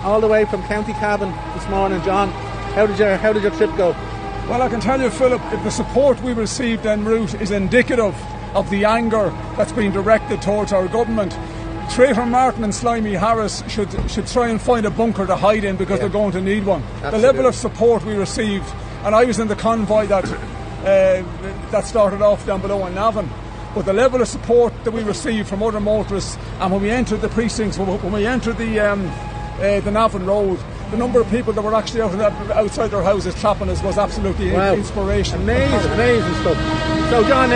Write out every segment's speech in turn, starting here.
all the way from County Cavan this morning, John. How did your trip go? Well, I can tell you, Philip, if the support we received en route is indicative of the anger that's been directed towards our government, Traitor Martin and Slimy Harris should try and find a bunker to hide in, because they're going to need one. Absolutely. The level of support we received, and I was in the convoy that started off down below in Navan, but the level of support that we received from other motorists, and when we entered the precincts, when we entered the Navan Road, the number of people that were actually outside their houses trapping us was absolutely inspirational. Amazing stuff. So, John,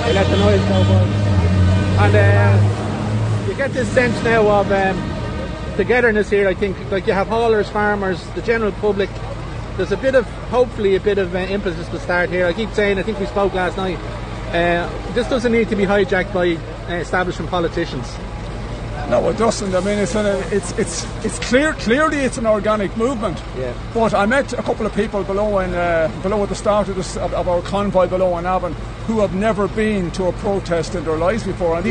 I let the noise go, boys. And you get this sense now of togetherness here. I think, like, you have haulers, farmers, the general public. There's hopefully a bit of impetus to start here. I keep saying, I think we spoke last night, this doesn't need to be hijacked by establishment politicians. No, it doesn't. I mean, it's clearly it's an organic movement. Yeah. But I met a couple of people below at the start of our convoy below in Avon, who have never been to a protest in their lives before, and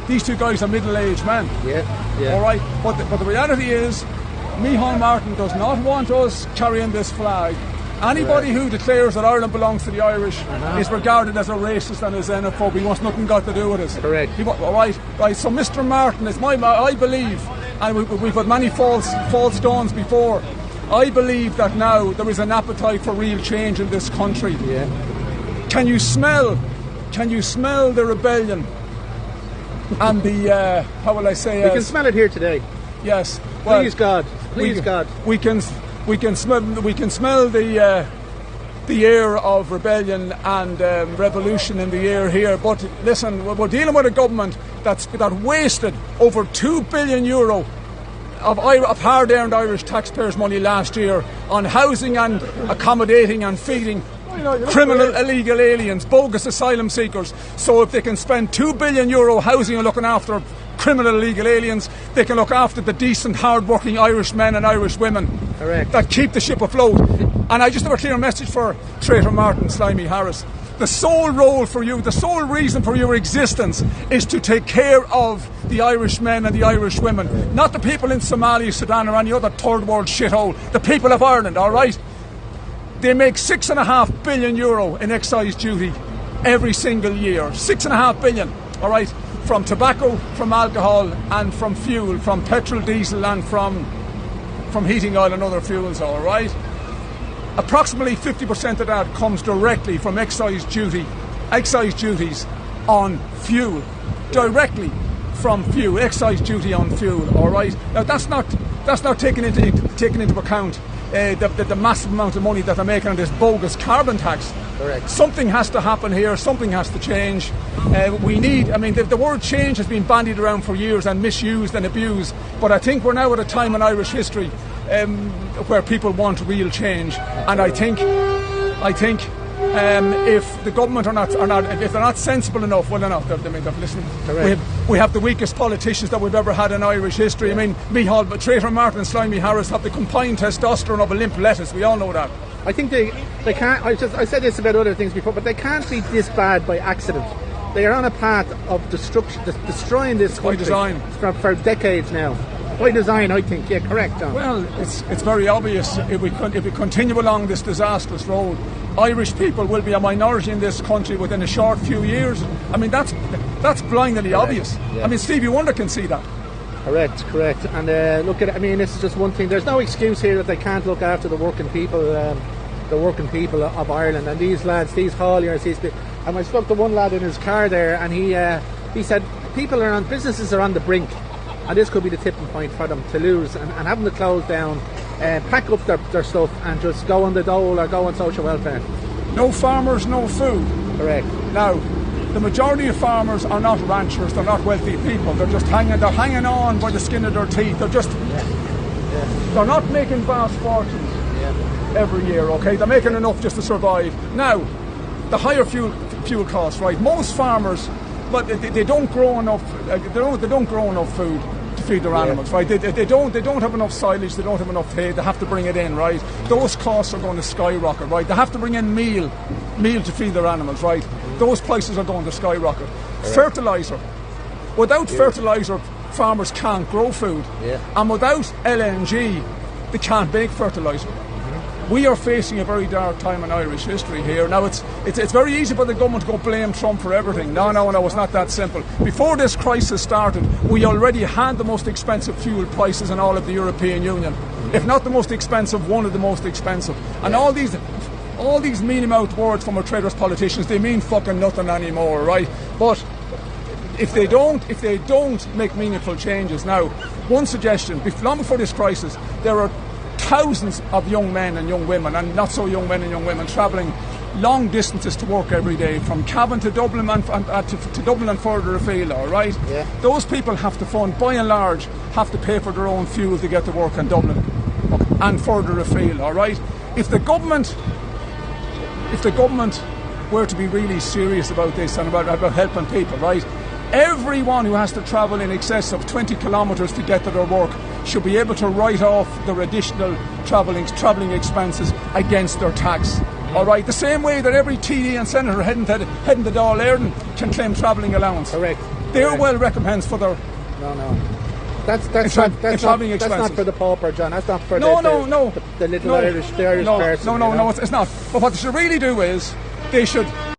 these two guys are middle-aged men. Yeah. All right. But the reality is, Micheál Martin does not want us carrying this flag. Anybody who declares that Ireland belongs to the Irish is regarded as a racist and a xenophobe. He wants nothing got to do with us. Correct. Right. So Mr. Martin, I believe, and we've had many false dawns before, I believe that now there is an appetite for real change in this country. Yeah. Can you smell the rebellion and the how will I say? We can smell it here today. Yes. Well, please God. We can smell the air of rebellion and revolution in the air here. But listen, we're dealing with a government that wasted over €2 billion of hard-earned Irish taxpayers' money last year on housing and accommodating and feeding criminal illegal aliens, bogus asylum seekers. So if they can spend €2 billion housing and looking after criminal illegal aliens, they can look after the decent, hard-working Irish men and Irish women. Correct. That keep the ship afloat. And I just have a clear message for Traitor Martin, Slimy Harris. The sole role for you, the sole reason for your existence is to take care of the Irish men and the Irish women, not the people in Somalia, Sudan or any other third world shithole. The people of Ireland, all right? They make €6.5 billion in excise duty every single year. €6.5 billion, all right? From tobacco, from alcohol, and from fuel, from petrol, diesel, and from heating oil and other fuels, all right? Approximately 50% of that comes directly from excise duties on fuel, directly from fuel, excise duty on fuel, all right? Now that's not taking into account the massive amount of money that they're making on this bogus carbon tax. Correct. Something has to happen here. Something has to change. The word change has been bandied around for years and misused and abused. But I think we're now at a time in Irish history where people want real change. And I think if the government if they're not sensible enough, well, they're not. They're listening. We have the weakest politicians that we've ever had in Irish history. Yeah. I mean, Micheál, Traitor Martin and Slimy Harris have the combined testosterone of a limp lettuce. We all know that. I think they can't. I said this about other things before, but they can't be this bad by accident. They are on a path of destruction, destroying this country by design for decades now. By design, I think. Yeah, correct, John. Well, it's very obvious if we continue along this disastrous road, Irish people will be a minority in this country within a short few years. I mean, that's blindingly obvious. Yeah. I mean, Stevie Wonder can see that. Correct. And look at it. I mean, this is just one thing. There's no excuse here that they can't look after the working people of Ireland. And these lads, these hauliers, and I spoke to one lad in his car there, and he said businesses are on the brink, and this could be the tipping point for them to lose and having to close down, pack up their stuff and just go on the dole or go on social welfare. No farmers, no food. Correct. Now, the majority of farmers are not ranchers, they're not wealthy people, they're hanging on by the skin of their teeth. They're not making vast fortunes every year, okay? They're making enough just to survive. Now, the higher fuel costs, right? Most farmers, but they don't grow enough. They don't grow enough food to feed their animals, right? They don't have enough silage. They don't have enough hay. They have to bring it in, right? Those costs are going to skyrocket, right? They have to bring in meal to feed their animals, right? Those prices are going to skyrocket. Fertilizer. Without fertiliser, farmers can't grow food. Yeah. And without LNG, they can't make fertiliser. We are facing a very dark time in Irish history here. Now, it's very easy for the government to go blame Trump for everything. No, it's not that simple. Before this crisis started, we already had the most expensive fuel prices in all of the European Union. If not the most expensive, one of the most expensive. And all these mealy-mouthed words from our traders politicians, they mean fucking nothing anymore, right? But if they don't make meaningful changes now, one suggestion: long before this crisis, there are thousands of young men and young women, and not so young men and young women, travelling long distances to work every day, from Cavan to Dublin and to Dublin and further afield. All right, yeah. Those people have to fund, by and large, have to pay for their own fuel to get to work in Dublin and further afield. All right, if the government were to be really serious about this and about helping people, right, everyone who has to travel in excess of 20 kilometres to get to their work should be able to write off their additional travelling expenses against their tax. All right, the same way that every TD and senator heading to Dáil Éireann can claim travelling allowance. Correct. They're well recompensed for their That's not for the pauper, John. That's not for the little Irish person. No, it's not. But what they should really do is they should